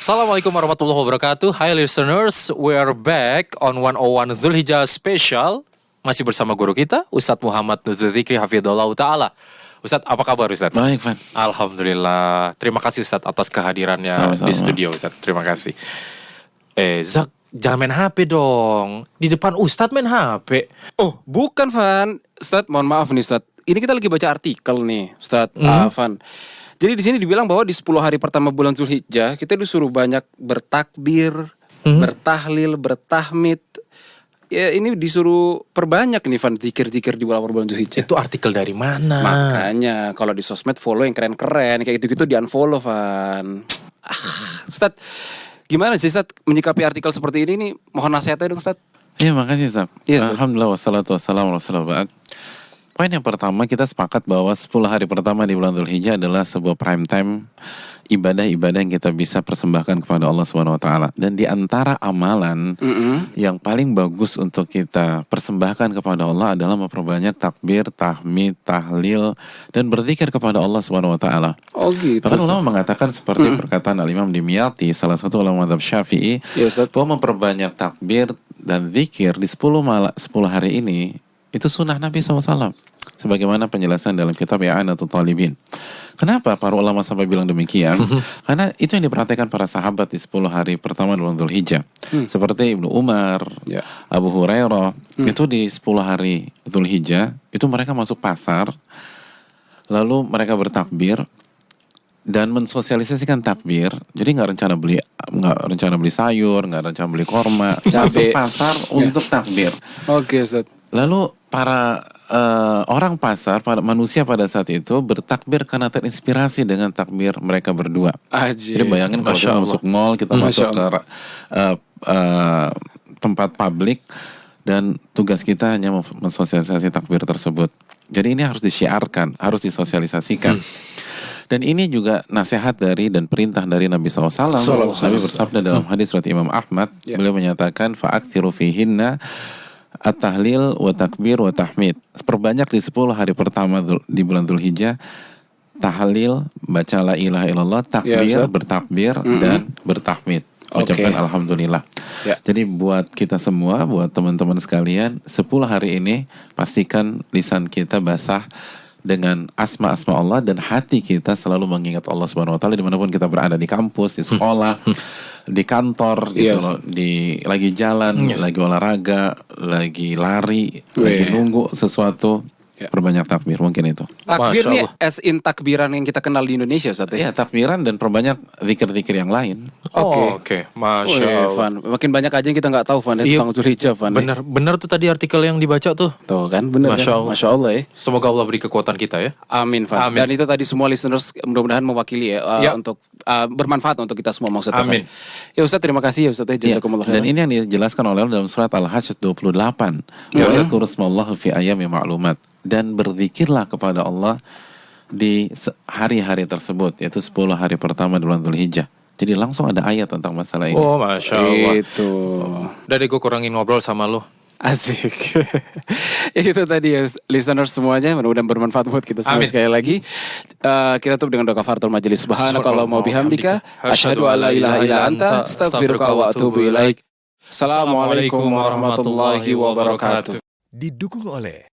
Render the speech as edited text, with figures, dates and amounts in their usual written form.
Assalamualaikum warahmatullahi wabarakatuh. Hi listeners, we are back on 101 Dzulhijjah Special. Masih bersama guru kita, Ustadz Muhammad Nuzul Dzikri Hafidhullah Ta'ala. Ustadz, apa kabar Ustadz? Baik, Van. Alhamdulillah. Terima kasih Ustadz atas kehadirannya Sama-sama. di studio Ustadz. Terima kasih. Zak, jangan main HP dong. Di depan Ustadz main HP. Oh, bukan, Van. Ustadz, mohon maaf nih, Ustadz. Ini kita lagi baca artikel nih, Ustadz. Van. Jadi di sini dibilang bahwa di 10 hari pertama bulan Dzulhijjah kita disuruh banyak bertakbir, bertahlil, bertahmid. Ya, ini disuruh perbanyak nih, Van, zikir-zikir di awal bulan Dzulhijjah. Itu artikel dari mana? Makanya kalau di sosmed follow yang keren-keren kayak gitu-gitu di unfollow, Van. Ustadz, gimana sih Ustadz menyikapi artikel seperti ini nih? Mohon nasihatnya dong, Ustadz. Iya, makasih, Zab. Iya, Ustaz. Alhamdulillah wassalatu wassalamu ala rasulillah. Poin yang pertama, kita sepakat bahwa 10 hari pertama di bulan Dzulhijjah adalah sebuah prime time ibadah-ibadah yang kita bisa persembahkan kepada Allah Subhanahu wa taala. Dan di antara amalan yang paling bagus untuk kita persembahkan kepada Allah adalah memperbanyak takbir, tahmid, tahlil dan berzikir kepada Allah Subhanahu wa taala. Oh gitu. Bahkan ulama mengatakan seperti perkataan Al-Imam Dimyati, salah satu ulama mazhab Syafi'i, Ya, Ustaz. bahwa memperbanyak takbir dan zikir di 10 hari ini itu sunnah Nabi SAW. Sebagaimana penjelasan dalam kitab I'anatul Talibin. Kenapa para ulama sampai bilang demikian? Karena itu yang diperhatikan para sahabat di 10 hari pertama bulan Dzulhijjah. Seperti Ibnu Umar, Ya. Abu Hurairah, itu di 10 hari Dzulhijjah, itu mereka masuk pasar, lalu mereka bertakbir dan mensosialisasikan takbir. Jadi nggak rencana beli sayur, nggak rencana beli korma, masuk pasar untuk takbir. Oke, Ustadz. Lalu para orang pasar, para manusia pada saat itu bertakbir karena terinspirasi dengan takbir mereka berdua. Aji. Jadi bayangin kalau kita masuk mall, kita masuk ke tempat publik dan tugas kita hanya mensosialisasi takbir tersebut. Jadi ini harus disiarkan, harus disosialisasikan. Dan ini juga nasihat dari dan perintah dari Nabi SAW. Nabi bersabda dalam hadis riwayat Imam Ahmad, beliau menyatakan fa'akthiru fihinna at-tahlil wa takbir wa tahmid. Perbanyak di 10 hari pertama di bulan Dzulhijjah tahlil, baca la ilaha illallah, takbir, bertakbir dan bertahmid. Ucapkan alhamdulillah. Ya. Jadi buat kita semua, buat teman-teman sekalian, 10 hari ini pastikan lisan kita basah dengan asma-asma Allah dan hati kita selalu mengingat Allah Subhanahu wa taala dimanapun kita berada, di kampus, di sekolah, di kantor gitu loh, lagi jalan, lagi olahraga, lagi lari, lagi nunggu sesuatu. Perbanyak takbir, mungkin itu. Takbir nih as in takbiran yang kita kenal di Indonesia, Ustadz. Iya, takbiran dan perbanyak zikir-zikir yang lain. Oke. Masya Allah. Van. Makin banyak aja yang kita nggak tahu, Van, tentang Dzulhijjah, Van. Bener tuh tadi artikel yang dibaca tuh. Tuh kan, bener. Masya kan? Allah. Masya Allah ya. Semoga Allah beri kekuatan kita ya. Amin, Van. Amin. Dan itu tadi semua listeners mudah-mudahan mewakili ya, untuk bermanfaat untuk kita semua maksudnya. Amin. Ya Ustadz, terima kasih ya Ustadz. Jazakumullah Dan khairan. ini yang dijelaskan oleh Allah dalam surat Al-Hajj 28. Wa dzkuru smallahi fi ayyami ma'lumat. Dan berzikirlah kepada Allah di hari-hari tersebut, yaitu 10 hari pertama di bulan Dzulhijjah. Jadi langsung ada ayat tentang masalah ini. Oh, Masya Allah. Itu. Udah deh, gue kurangin ngobrol sama lo. Asik. Itu tadi ya listeners semuanya, mudah-mudahan bermanfaat buat kita semua. Amin. Sekali lagi kita tutup dengan doa kafaratul majelis. Subhanakallahumma wa bihamdika asyhadu an la ilaha illa anta astaghfiruka wa atubu ilaik. Assalamualaikum warahmatullahi wabarakatuh. Didukung oleh